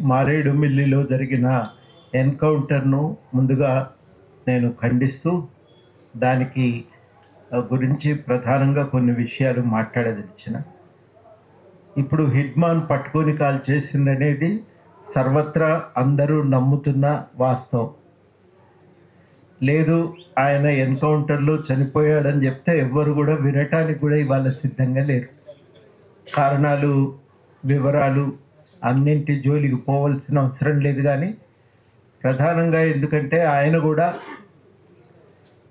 మారేడుమిల్లిలో జరిగిన ఎన్కౌంటర్‌ను ముందుగా నేను ఖండిస్తూ, దానికి గురించి ప్రధానంగా కొన్ని విషయాలు మాట్లాడదలిచిన. ఇప్పుడు హిడ్మాన్ పట్టుకొని కాల్చేసిందనేది సర్వత్రా అందరూ నమ్ముతున్న వాస్తవం. లేదు, ఆయన ఎన్కౌంటర్‌లో చనిపోయాడని చెప్తే ఎవ్వరు కూడా వినటానికి కూడా ఇవాళ సిద్ధంగా లేరు. కారణాలు, వివరాలు అన్నింటి జోలికి పోవలసిన అవసరం లేదు. కానీ ప్రధానంగా ఎందుకంటే ఆయన కూడా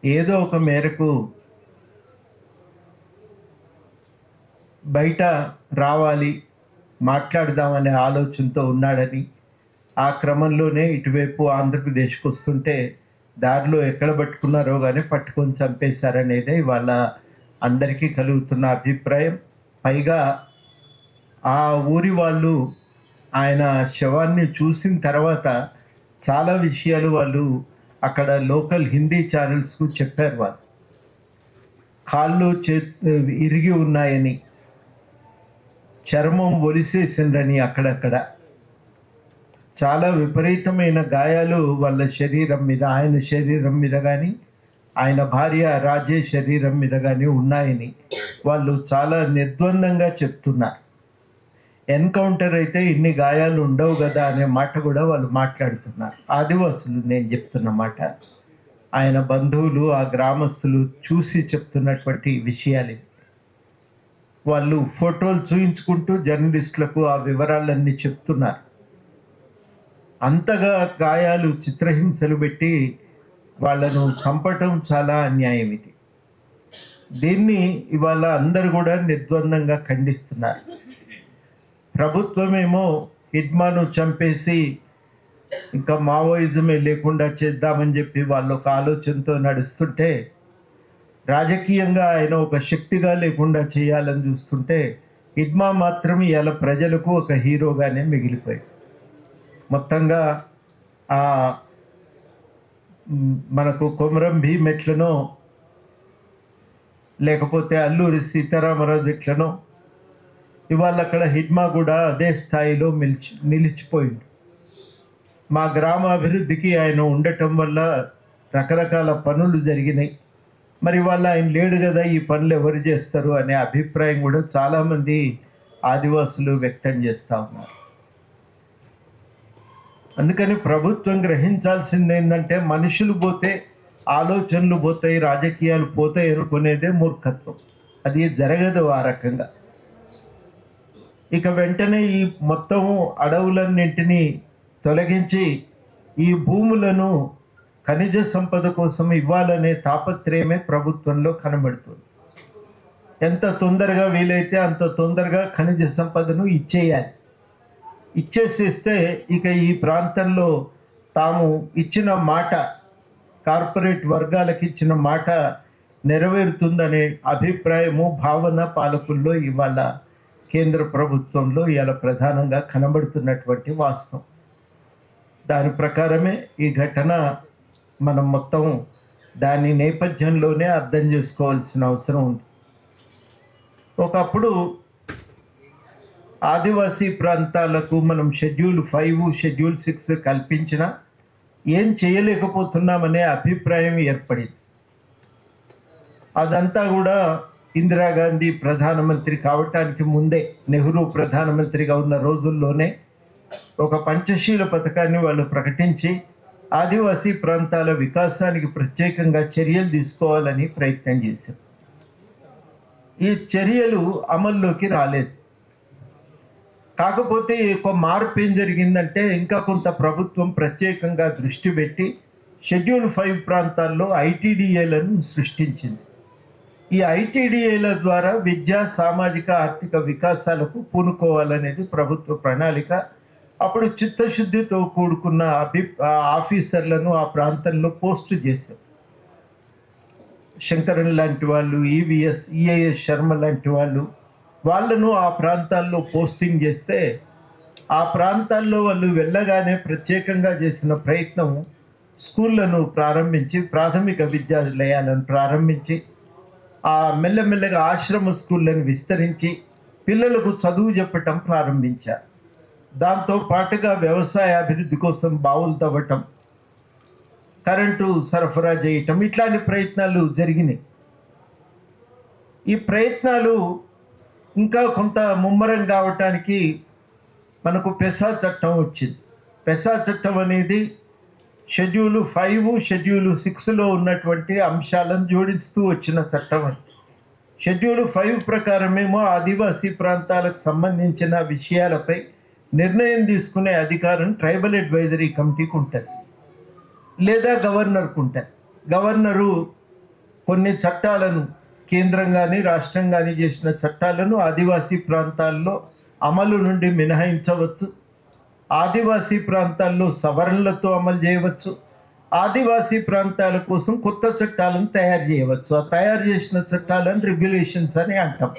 ఏదో ఒక మేరకు బయట రావాలి, మాట్లాడదామనే ఆలోచనతో ఉన్నాడని, ఆ క్రమంలోనే ఇటువైపు ఆంధ్రప్రదేశ్కి వస్తుంటే దారిలో ఎక్కడ పట్టుకున్నారో కానీ పట్టుకొని చంపేశారనేదే ఇవాళ అందరికీ కలుగుతున్న అభిప్రాయం. పైగా ఆ ఊరి వాళ్ళు ఆయన శవాన్ని చూసిన తర్వాత చాలా విషయాలు వాళ్ళు అక్కడ లోకల్ హిందీ ఛానల్స్కు చెప్పారు. వాళ్ళు కాళ్ళు ఇరిగి ఉన్నాయని, చర్మం ఒలిసేసిందని, అక్కడక్కడ చాలా విపరీతమైన గాయాలు వాళ్ళ శరీరం మీద, ఆయన శరీరం మీద కానీ ఆయన భార్య రాజేష్ శరీరం మీద కానీ ఉన్నాయని వాళ్ళు చాలా నిర్ద్వందంగా చెప్తున్నారు. ఎన్కౌంటర్ అయితే ఇన్ని గాయాలు ఉండవు కదా అనే మాట కూడా వాళ్ళు మాట్లాడుతున్నారు. ఆదివాసులు నేను చెప్తున్న మాట, ఆయన బంధువులు, ఆ గ్రామస్తులు చూసి చెప్తున్నటువంటి విషయాలు. వాళ్ళు ఫోటోలు చూయించుకుంటూ జర్నలిస్టులకు ఆ వివరాలన్నీ చెప్తున్నారు. అంతగా గాయాలు, చిత్రహింసలు పెట్టి వాళ్ళను చంపటం చాలా అన్యాయం. ఇది దీన్ని ఇవాళ అందరూ కూడా నిర్ద్వందంగా ఖండిస్తున్నారు. ప్రభుత్వమేమో హిడ్మాను చంపేసి ఇంకా మావోయిజమే లేకుండా చేద్దామని చెప్పి వాళ్ళు ఒక ఆలోచనతో నడుస్తుంటే, రాజకీయంగా ఆయన ఒక శక్తిగా లేకుండా చేయాలని చూస్తుంటే, హిడ్మా మాత్రం ఇలా ప్రజలకు ఒక హీరోగానే మిగిలిపోయాయి. మొత్తంగా మనకు కొమరం భీం ఎట్లనో, లేకపోతే అల్లూరి సీతారామరాజు ఎట్లనో, ఇవాళ అక్కడ హిడ్మా కూడా అదే స్థాయిలో నిలిచిపోయింది. మా గ్రామ అభివృద్ధికి ఆయన ఉండటం వల్ల రకరకాల పనులు జరిగినాయి. మరి వాళ్ళ ఆయన లేడు కదా, ఈ పనులు ఎవరు చేస్తారు అనే అభిప్రాయం కూడా చాలామంది ఆదివాసులు వ్యక్తం చేస్తూ ఉన్నారు. అందుకని ప్రభుత్వం గ్రహించాల్సింది ఏంటంటే, మనుషులు పోతే ఆలోచనలు పోతాయి, రాజకీయాలు పోతాయి అనుకునేదే మూర్ఖత్వం. అది జరగదు ఆ రకంగా. ఇక వెంటనే ఈ మొత్తం అడవులన్నింటినీ తొలగించి ఈ భూములను ఖనిజ సంపద కోసం ఇవ్వాలనే తాపత్రయమే ప్రభుత్వంలో కనబడుతుంది. ఎంత తొందరగా వీలైతే అంత తొందరగా ఖనిజ సంపదను ఇచ్చేయాలి. ఇచ్చేసేస్తే ఇక ఈ ప్రాంతంలో తాము ఇచ్చిన మాట, కార్పొరేట్ వర్గాలకు ఇచ్చిన మాట నెరవేరుతుందనే అభిప్రాయము, భావన పాలకుల్లో ఇవాళ కేంద్ర ప్రభుత్వంలో ఇలా ప్రధానంగా కనబడుతున్నటువంటి వాస్తవం. దాని ప్రకారమే ఈ ఘటన మనం మొత్తం దాని నేపథ్యంలోనే అర్థం చేసుకోవాల్సిన అవసరం ఉంది. ఒకప్పుడు ఆదివాసీ ప్రాంతాలకు మనం షెడ్యూల్ 5, షెడ్యూల్ 6 కల్పించిన ఏం చేయలేకపోతున్నామనే అభిప్రాయం ఏర్పడింది. అదంతా కూడా ఇందిరాగాంధీ ప్రధానమంత్రి కావటానికి ముందే, నెహ్రూ ప్రధానమంత్రిగా ఉన్న రోజుల్లోనే ఒక పంచశీల పథకాన్ని వాళ్ళు ప్రకటించి ఆదివాసీ ప్రాంతాల వికాసానికి ప్రత్యేకంగా చర్యలు తీసుకోవాలని ప్రయత్నం చేశారు. ఈ చర్యలు అమల్లోకి రాలేదు. కాకపోతే ఒక మార్పు ఏం జరిగిందంటే, ఇంకా కొంత ప్రభుత్వం ప్రత్యేకంగా దృష్టి పెట్టి షెడ్యూల్ 5 ప్రాంతాల్లో ఐటీడీఏలను సృష్టించింది. ఈ ఐటీడీఏల ద్వారా విద్యా, సామాజిక, ఆర్థిక వికాసాలకు పూనుకోవాలనేది ప్రభుత్వ ప్రణాళిక. అప్పుడు చిత్తశుద్ధితో కూడుకున్న ఆఫీసర్లను ఆ ప్రాంతంలో పోస్టు చేశారు. శంకరన్ లాంటి వాళ్ళు, ఈఏఎస్ శర్మ లాంటి వాళ్ళను ఆ ప్రాంతాల్లో పోస్టింగ్ చేస్తే, ఆ ప్రాంతాల్లో వాళ్ళు వెళ్ళగానే ప్రత్యేకంగా చేసిన ప్రయత్నం స్కూళ్ళను ప్రారంభించి, ప్రాథమిక విద్యాలయాలను ప్రారంభించి, ఆ మెల్లమెల్లగా ఆశ్రమ స్కూళ్ళను విస్తరించి పిల్లలకు చదువు చెప్పటం ప్రారంభించారు. దాంతో పాటుగా వ్యవసాయ అభివృద్ధి కోసం బావులు తవ్వటం, కరెంటు సరఫరా చేయటం, ఇట్లాంటి ప్రయత్నాలు జరిగినాయి. ఈ ప్రయత్నాలు ఇంకా కొంత ముమ్మరం కావటానికి మనకు పెసా చట్టం వచ్చింది. పెసా చట్టం అనేది షెడ్యూల్ 5, షెడ్యూల్ 6లో ఉన్నటువంటి అంశాలను జోడిస్తూ వచ్చిన చట్టం అది. షెడ్యూల్ 5 ప్రకారమేమో ఆదివాసీ ప్రాంతాలకు సంబంధించిన విషయాలపై నిర్ణయం తీసుకునే అధికారం ట్రైబల్ అడ్వైజరీ కమిటీకి ఉంటుంది, లేదా గవర్నర్కు ఉంటుంది. గవర్నరు కొన్ని చట్టాలను, కేంద్రం కానీ రాష్ట్రం కానీ చేసిన చట్టాలను ఆదివాసీ ప్రాంతాల్లో అమలు నుండి మినహాయించవచ్చు. ఆదివాసీ ప్రాంతాల్లో సవరణలతో అమలు చేయవచ్చు. ఆదివాసీ ప్రాంతాల కోసం కొత్త చట్టాలను తయారు చేయవచ్చు. ఆ తయారు చేసిన చట్టాలను రెగ్యులేషన్స్ అని అంటాం.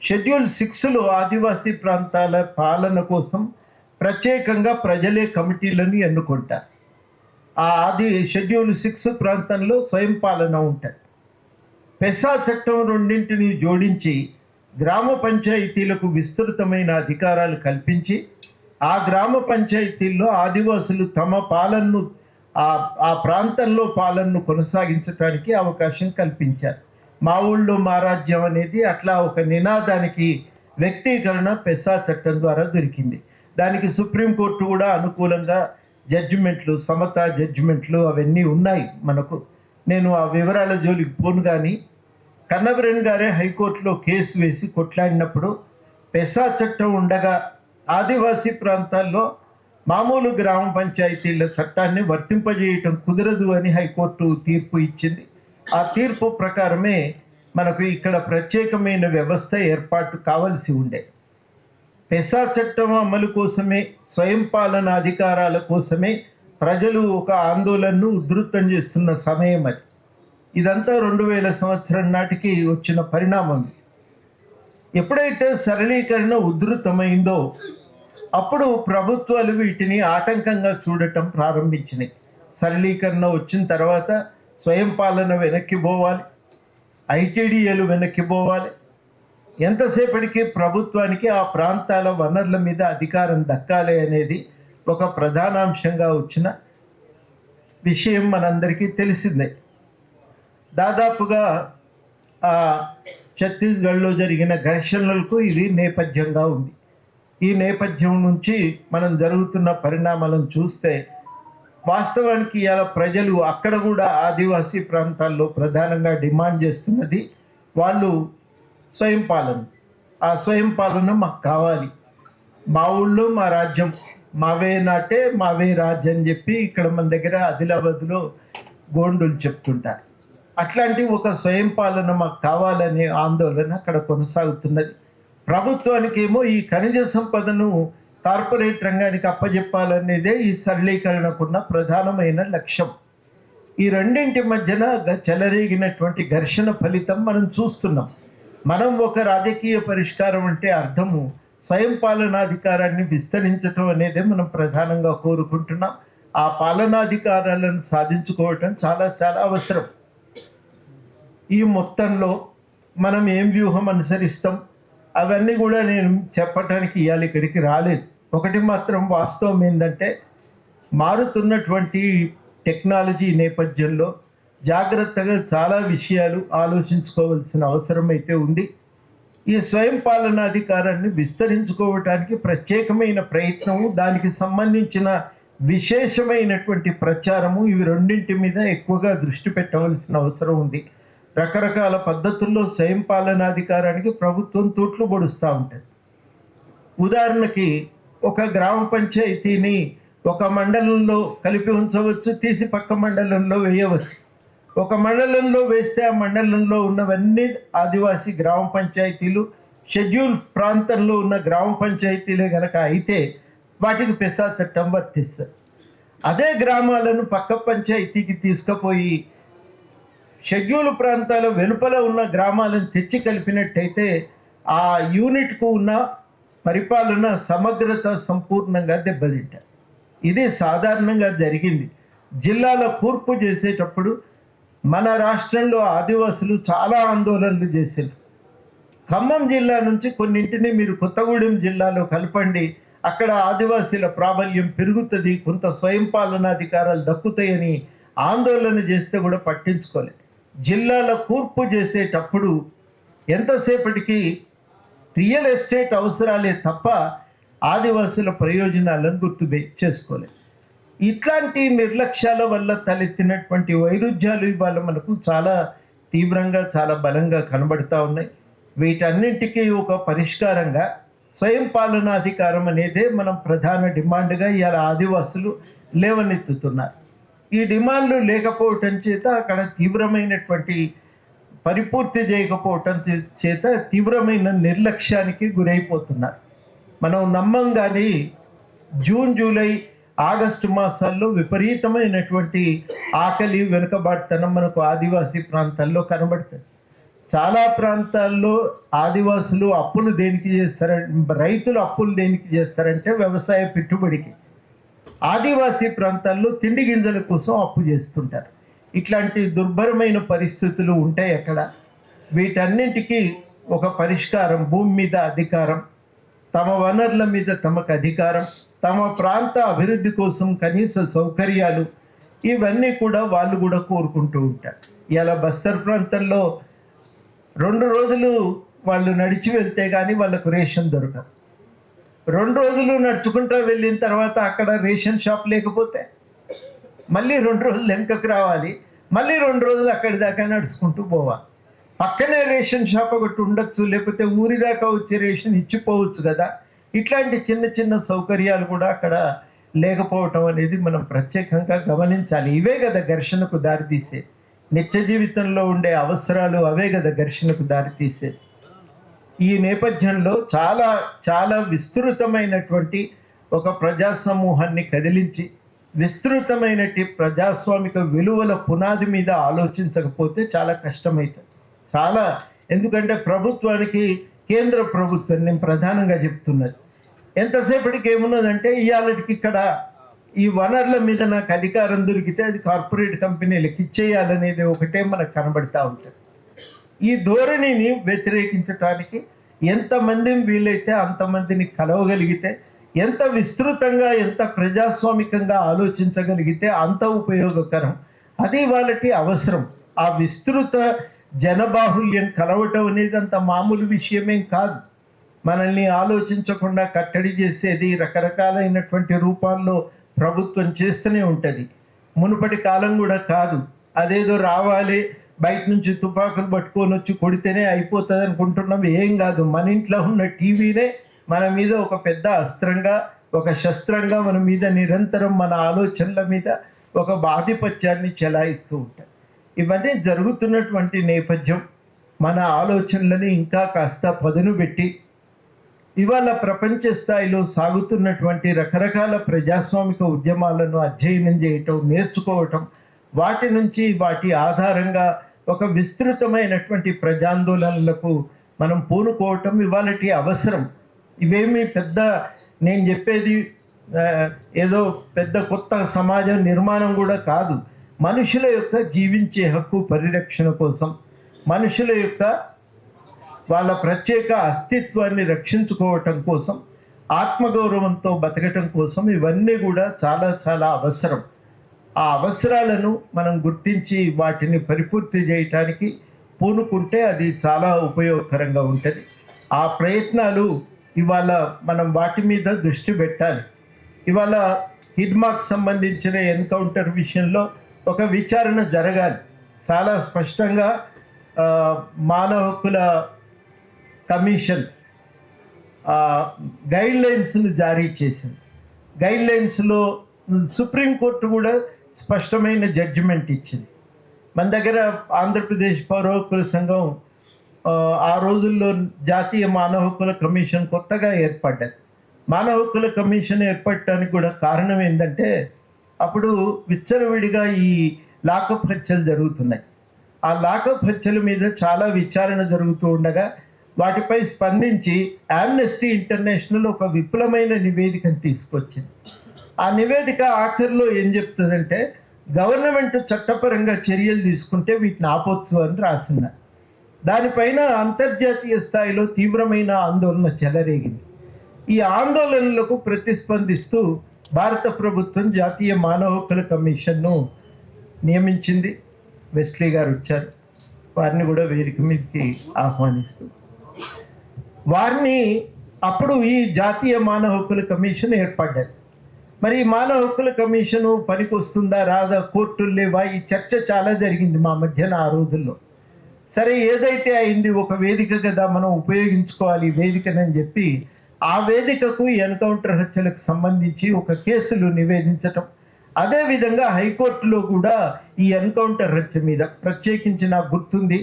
షెడ్యూల్ 6లో ఆదివాసీ ప్రాంతాల పాలన కోసం ప్రత్యేకంగా ప్రజలే కమిటీలను ఎన్నుకుంటారు. షెడ్యూల్ 6 ప్రాంతంలో స్వయం పాలన ఉంటుంది. పెసా చట్టం రెండింటిని జోడించి గ్రామ పంచాయతీలకు విస్తృతమైన అధికారాలు కల్పించి ఆ గ్రామ పంచాయతీల్లో ఆదివాసులు తమ పాలనను, ఆ ప్రాంతంలో పాలనను కొనసాగించడానికి అవకాశం కల్పించారు. మా ఊళ్ళో మా రాజ్యం అనేది అట్లా ఒక నినాదానికి వ్యక్తీకరణ పెసా చట్టం ద్వారా దొరికింది. దానికి సుప్రీంకోర్టు కూడా అనుకూలంగా జడ్జిమెంట్లు, సమతా జడ్జిమెంట్లు అవన్నీ ఉన్నాయి మనకు. నేను ఆ వివరాల జోలికి పోను. కానీ కన్నబిరెన్ గారే హైకోర్టులో కేసు వేసి కొట్లాడినప్పుడు పెసా చట్టం ఉండగా ఆదివాసీ ప్రాంతాల్లో మామూలు గ్రామ పంచాయతీల చట్టాన్ని వర్తింపజేయటం కుదరదు అని హైకోర్టు తీర్పు ఇచ్చింది. ఆ తీర్పు ప్రకారమే మనకు ఇక్కడ ప్రత్యేకమైన వ్యవస్థ ఏర్పాటు కావాల్సి ఉండే. పెసా చట్టం అమలు కోసమే, స్వయం పాలన అధికారాల కోసమే ప్రజలు ఒక ఆందోళనను ఉధృతం చేస్తున్న సమయం అది. ఇదంతా 2000 సంవత్సరం నాటికి వచ్చిన పరిణామం. ఎప్పుడైతే సరళీకరణ ఉధృతమైందో అప్పుడు ప్రభుత్వాలు వీటిని ఆటంకంగా చూడటం ప్రారంభించినాయి. సరళీకరణ వచ్చిన తర్వాత స్వయం పాలన వెనక్కి పోవాలి, ఐటీడీఏలు వెనక్కి పోవాలి. ఎంతసేపటికి ప్రభుత్వానికి ఆ ప్రాంతాల వనరుల మీద అధికారం దక్కాలి అనేది ఒక ప్రధానాంశంగా వచ్చిన విషయం మనందరికీ తెలిసిందే. దాదాపుగా ఛత్తీస్గఢ్లో జరిగిన ఘర్షణలకు ఇది నేపథ్యంగా ఉంది. ఈ నేపథ్యం నుంచి మనం జరుగుతున్న పరిణామాలను చూస్తే వాస్తవానికి ఇలా ప్రజలు అక్కడ కూడా ఆదివాసీ ప్రాంతాల్లో ప్రధానంగా డిమాండ్ చేస్తున్నది వాళ్ళు స్వయం పాలన. ఆ స్వయం పాలన మాకు కావాలి, మా ఊళ్ళో మా రాజ్యం, మావే నాటే మావే రాజ్యం అని చెప్పి ఇక్కడ మన దగ్గర ఆదిలాబాద్లో గోండులు చెప్తుంటారు. అట్లాంటి ఒక స్వయం పాలన మాకు కావాలనే ఆందోళన అక్కడ కొనసాగుతున్నది. ప్రభుత్వానికి ఏమో ఈ ఖనిజ సంపదను కార్పొరేట్ రంగానికి అప్పజెప్పాలనేదే ఈ సరళీకరణకున్న ప్రధానమైన లక్ష్యం. ఈ రెండింటి మధ్యన చెలరేగినటువంటి ఘర్షణ ఫలితం మనం చూస్తున్నాం. మనం ఒక రాజకీయ పరిష్కారం అంటే అర్థము స్వయం పాలనాధికారాన్ని విస్తరించడం అనేదే మనం ప్రధానంగా కోరుకుంటున్నాం. ఆ పాలనాధికారాలను సాధించుకోవటం చాలా చాలా అవసరం. ఈ మొత్తంలో మనం ఏం వ్యూహం అనుసరిస్తాం అవన్నీ కూడా నేను చెప్పటానికి ఇవాళ ఇక్కడికి రాలేదు. ఒకటి మాత్రం వాస్తవం ఏంటంటే మారుతున్నటువంటి టెక్నాలజీ నేపథ్యంలో జాగ్రత్తగా చాలా విషయాలు ఆలోచించుకోవాల్సిన అవసరం అయితే ఉంది. ఈ స్వయం పాలనాధికారాన్ని విస్తరించుకోవటానికి ప్రత్యేకమైన ప్రయత్నము, దానికి సంబంధించిన విశేషమైనటువంటి ప్రచారము, ఇవి రెండింటి మీద ఎక్కువగా దృష్టి పెట్టవలసిన అవసరం ఉంది. రకరకాల పద్ధతుల్లో స్వయం పాలనాధికారానికి ప్రభుత్వం తూట్లు పొడుస్తూ ఉంటుంది. ఉదాహరణకి ఒక గ్రామ పంచాయతీని ఒక మండలంలో కలిపి ఉంచవచ్చు, తీసి పక్క మండలంలో వేయవచ్చు. ఒక మండలంలో వేస్తే ఆ మండలంలో ఉన్నవన్నీ ఆదివాసీ గ్రామ పంచాయతీలు, షెడ్యూల్ ప్రాంతంలో ఉన్న గ్రామ పంచాయతీలే కనుక అయితే వాటికి పెసా చట్టం వర్తిస్తుంది. అదే గ్రామాలను పక్క పంచాయతీకి తీసుకుపోయి షెడ్యూల్ ప్రాంతాల వెలుపల ఉన్న గ్రామాలను తెచ్చి కలిపినట్టయితే ఆ యూనిట్కు ఉన్న పరిపాలన సమగ్రత సంపూర్ణంగా దెబ్బతింటారు. ఇది సాధారణంగా జరిగింది. జిల్లాల కూర్పు చేసేటప్పుడు మన రాష్ట్రంలో ఆదివాసులు చాలా ఆందోళనలు చేశారు. ఖమ్మం జిల్లా నుంచి కొన్నింటిని మీరు కొత్తగూడెం జిల్లాలో కలపండి, అక్కడ ఆదివాసీల ప్రాబల్యం పెరుగుతుంది, కొంత స్వయం పాలనాధికారాలు దక్కుతాయని ఆందోళన చేస్తే కూడా పట్టించుకోలేదు. జిల్లాల కూర్పు చేసేటప్పుడు ఎంతసేపటికి రియల్ ఎస్టేట్ అవసరాలే తప్ప ఆదివాసుల ప్రయోజనాలను చేసుకోలేదు. ఇట్లాంటి నిర్లక్ష్యాల వల్ల తలెత్తినటువంటి వైరుధ్యాలు ఇవాళ మనకు చాలా తీవ్రంగా, చాలా బలంగా కనబడతా ఉన్నాయి. వీటన్నింటికీ ఒక పరిష్కారంగా స్వయం పాలనాధికారం అనేదే మనం ప్రధాన డిమాండ్గా ఇవాళ ఆదివాసులు లేవనెత్తుతున్నారు. ఈ డిమాండ్లు లేకపోవటం చేత అక్కడ తీవ్రమైనటువంటి పరిపూర్తి చేయకపోవటం చేత తీవ్రమైన నిర్లక్ష్యానికి గురైపోతున్నారు. మనం నమ్మం కానీ జూన్, జూలై, ఆగస్టు మాసాల్లో విపరీతమైనటువంటి ఆకలి, వెనుకబాటుతనం మనకు ఆదివాసీ ప్రాంతాల్లో కనబడుతుంది. చాలా ప్రాంతాల్లో ఆదివాసులు అప్పులు దేనికి చేస్తారంటే, రైతులు అప్పులు దేనికి చేస్తారంటే వ్యవసాయ పెట్టుబడికి. ఆదివాసీ ప్రాంతాల్లో తిండి గింజల కోసం అప్పు చేస్తుంటారు. ఇట్లాంటి దుర్భరమైన పరిస్థితులు ఉంటాయి అక్కడ. వీటన్నింటికీ ఒక పరిష్కారం భూమి మీద అధికారం, తమ వనరుల మీద తమకు అధికారం, తమ ప్రాంత అభివృద్ధి కోసం కనీస సౌకర్యాలు, ఇవన్నీ కూడా వాళ్ళు కూడా కోరుకుంటూ ఉంటారు. ఇలా బస్తర్ ప్రాంతంలో 2 రోజులు వాళ్ళు నడిచి వెళ్తే కానీ వాళ్ళకు రేషన్ దొరకదు. 2 రోజులు నడుచుకుంటూ వెళ్ళిన తర్వాత అక్కడ రేషన్ షాప్ లేకపోతే మళ్ళీ 2 రోజులు వెనుకకు రావాలి, మళ్ళీ 2 రోజులు అక్కడి దాకా నడుచుకుంటూ పోవాలి. పక్కనే రేషన్ షాప్ ఒకటి ఉండొచ్చు, లేకపోతే ఊరి దాకా వచ్చే రేషన్ ఇచ్చిపోవచ్చు కదా. ఇట్లాంటి చిన్న చిన్న సౌకర్యాలు కూడా అక్కడ లేకపోవటం అనేది మనం ప్రత్యేకంగా గమనించాలి. ఇవే కదా ఘర్షణకు దారితీసే, నిత్య జీవితంలో ఉండే అవసరాలు అవే కదా ఘర్షణకు దారితీసే. ఈ నేపథ్యంలో చాలా చాలా విస్తృతమైనటువంటి ఒక ప్రజా సమూహాన్ని కదిలించి విస్తృతమైనటువంటి ప్రజాస్వామిక విలువల పునాది మీద ఆలోచించకపోతే చాలా కష్టమవుతుంది. చాలా, ఎందుకంటే ప్రభుత్వానికి, కేంద్ర ప్రభుత్వం నేను ప్రధానంగా చెప్తున్నది, ఎంతసేపటికి ఏమున్నదంటే ఇవాళకి ఇక్కడ ఈ వనరుల మీద నాకు అధికారం దొరికితే అది కార్పొరేట్ కంపెనీలకు ఇచ్చేయాలనేది ఒకటే మనకు కనబడతా ఉంటుంది. ఈ ధోరణిని వ్యతిరేకించడానికి ఎంతమందిని వీలైతే అంతమందిని కలవగలిగితే, ఎంత విస్తృతంగా, ఎంత ప్రజాస్వామికంగా ఆలోచించగలిగితే అంత ఉపయోగకరం. అది వాళ్ళకి అవసరం. ఆ విస్తృత జనబాహుల్యం కలవటం అనేది అంత మామూలు విషయమేం కాదు. మనల్ని ఆలోచించకుండా కట్టడి చేసేది రకరకాలైనటువంటి రూపాల్లో ప్రభుత్వం చేస్తూనే ఉంటుంది. మునుపటి కాలం కూడా కాదు, అదేదో రావాలి బయట నుంచి తుపాకులు పట్టుకొని వచ్చి కొడితేనే అయిపోతుంది అనుకుంటున్నాం. ఏం కాదు, మన ఇంట్లో ఉన్న టీవీనే మన మీద ఒక పెద్ద అస్త్రంగా, ఒక శస్త్రంగా మన మీద నిరంతరం మన ఆలోచనల మీద ఒక ఆధిపత్యాన్ని చెలాయిస్తూ ఉంటాయి. ఇవన్నీ జరుగుతున్నటువంటి నేపథ్యం మన ఆలోచనలని ఇంకా కాస్త పదును పెట్టి ఇవాళ ప్రపంచ స్థాయిలో సాగుతున్నటువంటి రకరకాల ప్రజాస్వామిక ఉద్యమాలను అధ్యయనం చేయటం, నేర్చుకోవటం, వాటి నుంచి వాటి ఆధారంగా ఒక విస్తృతమైనటువంటి ప్రజాందోళనలకు మనం పూనుకోవటం ఇవాళటి అవసరం. ఇవేమీ పెద్ద, నేను చెప్పేది ఏదో పెద్ద కొత్త సమాజ నిర్మాణం కూడా కాదు. మనుషుల యొక్క జీవించే హక్కు పరిరక్షణ కోసం, మనుషుల యొక్క వాళ్ళ ప్రత్యేక అస్తిత్వాన్ని రక్షించుకోవటం కోసం, ఆత్మగౌరవంతో బతకటం కోసం ఇవన్నీ కూడా చాలా చాలా అవసరం. ఆ అవసరాలను మనం గుర్తించి వాటిని పరిపూర్తి చేయటానికి పూనుకుంటే అది చాలా ఉపయోగకరంగా ఉంటుంది. ఆ ప్రయత్నాలు ఇవాళ మనం వాటి మీద దృష్టి పెట్టాలి. ఇవాళ హిడ్మాకు సంబంధించిన ఎన్కౌంటర్ విషయంలో ఒక విచారణ జరగాలి. చాలా స్పష్టంగా మానవ హక్కుల కమిషన్ గైడ్ లైన్స్ను జారీ చేసింది. గైడ్ లైన్స్లో సుప్రీంకోర్టు కూడా స్పష్టమైన జడ్జిమెంట్ ఇచ్చింది. మన దగ్గర ఆంధ్రప్రదేశ్ పౌర హక్కుల సంఘం ఆ రోజుల్లో జాతీయ మానవ హక్కుల కమిషన్ కొత్తగా ఏర్పడ్డది. మానవ హక్కుల కమిషన్ ఏర్పడటానికి కూడా కారణం ఏంటంటే అప్పుడు విచ్చలవిడిగా ఈ లాకప్ హత్యలు జరుగుతున్నాయి. ఆ లాకప్ హత్యల మీద చాలా విచారణ జరుగుతూ ఉండగా వాటిపై స్పందించి ఆమ్నెస్టీ ఇంటర్నేషనల్ ఒక విపులమైన నివేదికను తీసుకొచ్చింది. ఆ నివేదిక ఆఖరిలో ఏం చెప్తుందంటే గవర్నమెంట్ చట్టపరంగా చర్యలు తీసుకుంటే వీటిని ఆపొచ్చు అని రాస్తున్నారు. దానిపైన అంతర్జాతీయ స్థాయిలో తీవ్రమైన ఆందోళన చెలరేగింది. ఈ ఆందోళనలకు ప్రతిస్పందిస్తూ భారత ప్రభుత్వం జాతీయ మానవ హక్కుల కమిషన్ను నియమించింది. వెస్లీ గారు వచ్చారు, వారిని కూడా వేదిక మీదకి ఆహ్వానిస్తూ వారిని అప్పుడు ఈ జాతీయ మానవ హక్కుల కమిషన్ ఏర్పడ్డది. మరి ఈ మానవ హక్కుల కమిషను పనికి వస్తుందా రాదా, కోర్టులు లేవా, ఈ చర్చ చాలా జరిగింది మా మధ్యన ఆ రోజుల్లో. సరే ఏదైతే అయింది, ఒక వేదిక కదా మనం ఉపయోగించుకోవాలి ఈ వేదికనని చెప్పి ఆ వేదికకు ఎన్కౌంటర్ హత్యలకు సంబంధించి ఒక కేసులు నివేదించటం, అదేవిధంగా హైకోర్టులో కూడా ఈ ఎన్కౌంటర్ హత్య మీద ప్రత్యేకించి నాకు గుర్తుంది,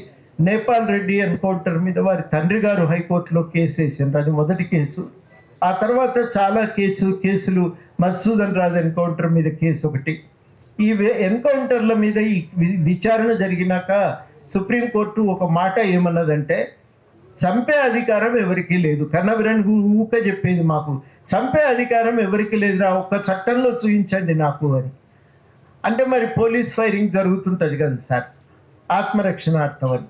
నేపాల్ రెడ్డి ఎన్కౌంటర్ మీద వారి తండ్రి గారు హైకోర్టులో కేసు వేసిండ్రు, అది మొదటి కేసు. ఆ తర్వాత చాలా కేసులు మధుసూదన్ రాజు ఎన్కౌంటర్ మీద కేసు ఒకటి. ఈ ఎన్కౌంటర్ల మీద ఈ విచారణ జరిగినాక సుప్రీంకోర్టు ఒక మాట ఏమన్నదంటే, చంపే అధికారం ఎవరికీ లేదు. కన్నబిరన్ ఊక చెప్పేది మాకు, చంపే అధికారం ఎవరికి లేదురా, ఒక్క చట్టంలో చూపించండి నాకు అని. అంటే మరి పోలీస్ ఫైరింగ్ జరుగుతుంటుంది కదా సార్, ఆత్మరక్షణార్థం అని.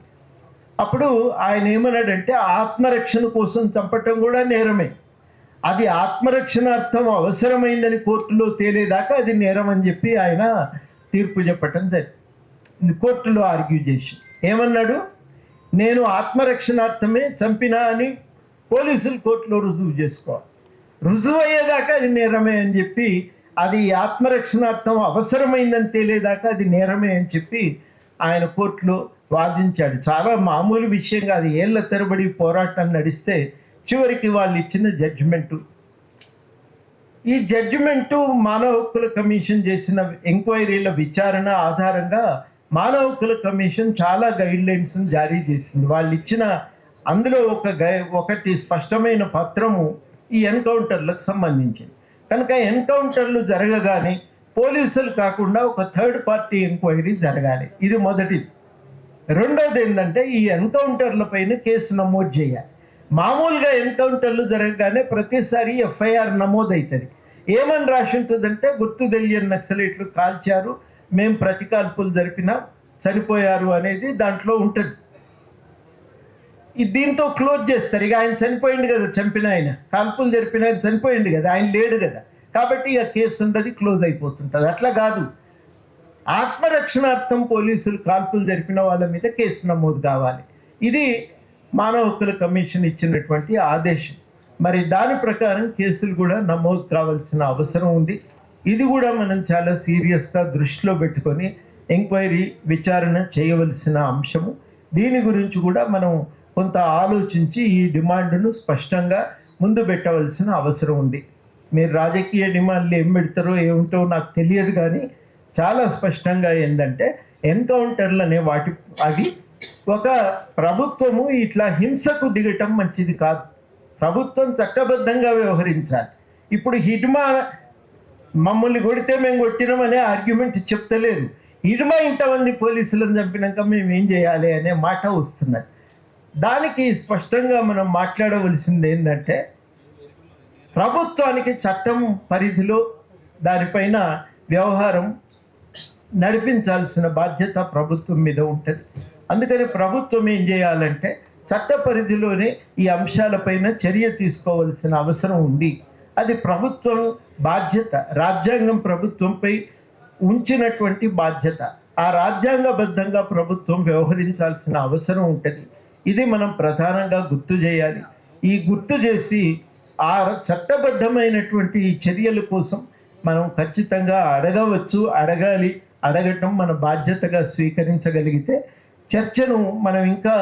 అప్పుడు ఆయన ఏమన్నాడంటే, ఆత్మరక్షణ కోసం చంపటం కూడా నేరమే, అది ఆత్మరక్షణార్థం అవసరమైందని కోర్టులో తేలేదాకా అది నేరం అని చెప్పి ఆయన తీర్పు చెప్పటం జరిగింది. కోర్టులో ఆర్గ్యూ చేసి ఏమన్నాడు, నేను ఆత్మరక్షణార్థమే చంపినా అని పోలీసులు కోర్టులో రుజువు చేసుకోవాలి, రుజువు అయ్యేదాకా అది నేరమే అని చెప్పి, అది ఆత్మరక్షణార్థం అవసరమైందని తేలేదాకా అది నేరమే అని చెప్పి ఆయన కోర్టులో వాదించాడు. చాలా మామూలు విషయం కాదు, ఏళ్ల తరబడి పోరాటం నడిస్తే చివరికి వాళ్ళు ఇచ్చిన జడ్జిమెంటు. ఈ జడ్జిమెంటు మానవ హక్కుల కమిషన్ చేసిన ఎంక్వైరీల విచారణ ఆధారంగా మానవ హక్కుల కమిషన్ చాలా గైడ్ లైన్స్ జారీ చేసింది. వాళ్ళు ఇచ్చిన అందులో ఒకటి స్పష్టమైన పత్రము ఈ ఎన్కౌంటర్లకు సంబంధించింది. కనుక ఎన్కౌంటర్లు జరగగానే పోలీసులు కాకుండా ఒక థర్డ్ పార్టీ ఎంక్వైరీ జరగాలి, ఇది మొదటిది. రెండోది ఏంటంటే, ఈ ఎన్కౌంటర్ల పైన కేసు నమోదు చేయాలి. మామూలుగా ఎన్కౌంటర్లు జరగగానే ప్రతిసారి ఎఫ్ఐఆర్ నమోదవుతుంది. ఏమని రాసి ఉంటుందంటే, గుర్తు తెలియని నక్సలైట్లు కాల్చారు, మేము ప్రతికాల్పులు జరిపినా చనిపోయారు అనేది దాంట్లో ఉంటుంది. దీంతో క్లోజ్ చేస్తారు. ఇక ఆయన చనిపోయింది కదా, చంపిన ఆయన, కాల్పులు జరిపిన ఆయన చనిపోయింది కదా, ఆయన లేడు కదా, కాబట్టి ఇక కేసు ఉండదు, క్లోజ్ అయిపోతుంటుంది. అట్లా కాదు, ఆత్మరక్షణార్థం పోలీసులు కాల్పులు జరిపిన వాళ్ళ మీద కేసు నమోదు కావాలి. ఇది మానవ హక్కుల కమిషన్ ఇచ్చినటువంటి ఆదేశం. మరి దాని ప్రకారం కేసులు కూడా నమోదు కావాల్సిన అవసరం ఉంది. ఇది కూడా మనం చాలా సీరియస్గా దృష్టిలో పెట్టుకొని ఎంక్వైరీ విచారణ చేయవలసిన అంశము. దీని గురించి కూడా మనం కొంత ఆలోచించి ఈ డిమాండ్ను స్పష్టంగా ముందు పెట్టవలసిన అవసరం ఉంది. మీరు రాజకీయ డిమాండ్లు ఏం పెడతారో ఏమిటో నాకు తెలియదు, కానీ చాలా స్పష్టంగా ఏంటంటే, ఎన్కౌంటర్లు అనే అవి ఒక ప్రభుత్వము ఇట్లా హింసకు దిగటం మంచిది కాదు. ప్రభుత్వం చట్టబద్ధంగా వ్యవహరించాలి. ఇప్పుడు హిడ్మా మమ్మల్ని కొడితే మేము కొట్టినామనే ఆర్గ్యుమెంట్ చెప్తలేదు, హిడ్మా ఇంతమంది పోలీసులను చంపినాక మేము ఏం చేయాలి అనే మాట వస్తున్నది. దానికి స్పష్టంగా మనం మాట్లాడవలసింది ఏంటంటే, ప్రభుత్వానికి చట్టం పరిధిలో దానిపైన వ్యవహారం నడిపించాల్సిన బాధ్యత ప్రభుత్వం మీద ఉంటుంది. అందుకని ప్రభుత్వం ఏం చేయాలంటే, చట్ట పరిధిలోనే ఈ అంశాలపైన చర్య తీసుకోవాల్సిన అవసరం ఉంది. అది ప్రభుత్వం బాధ్యత, రాజ్యాంగం ప్రభుత్వంపై ఉంచినటువంటి బాధ్యత. ఆ రాజ్యాంగబద్ధంగా ప్రభుత్వం వ్యవహరించాల్సిన అవసరం ఉంటుంది. ఇది మనం ప్రధానంగా గుర్తు చేయాలి. ఈ గుర్తు చేసి ఆ చట్టబద్ధమైనటువంటి ఈ చర్యల కోసం మనం ఖచ్చితంగా అడగవచ్చు, అడగాలి. అడగటం మన బాధ్యతగా స్వీకరించగలిగితే చర్చను మనం ఇంకా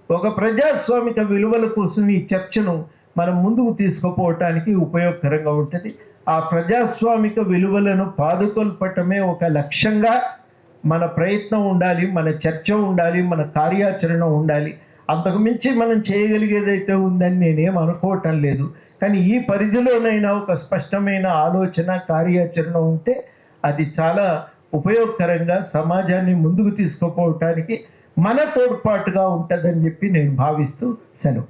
ఒక ప్రజాస్వామిక విలువల కోసం ఈ చర్చను మనం ముందుకు తీసుకుపోవటానికి ఉపయోగకరంగా ఉంటుంది. ఆ ప్రజాస్వామిక విలువలను పాదుకొల్పటమే ఒక లక్ష్యంగా మన ప్రయత్నం ఉండాలి, మన చర్చ ఉండాలి, మన కార్యాచరణ ఉండాలి. అంతకుమించి మనం చేయగలిగేదైతే ఉందని నేనేం అనుకోవటం లేదు. కానీ ఈ పరిధిలోనైనా ఒక స్పష్టమైన ఆలోచన, కార్యాచరణ ఉంటే అది చాలా ఉపయోగకరంగా సమాజాన్ని ముందుకు తీసుకుపోవటానికి మన తోడ్పాటుగా ఉంటుందని చెప్పి నేను భావిస్తూ సెలవు.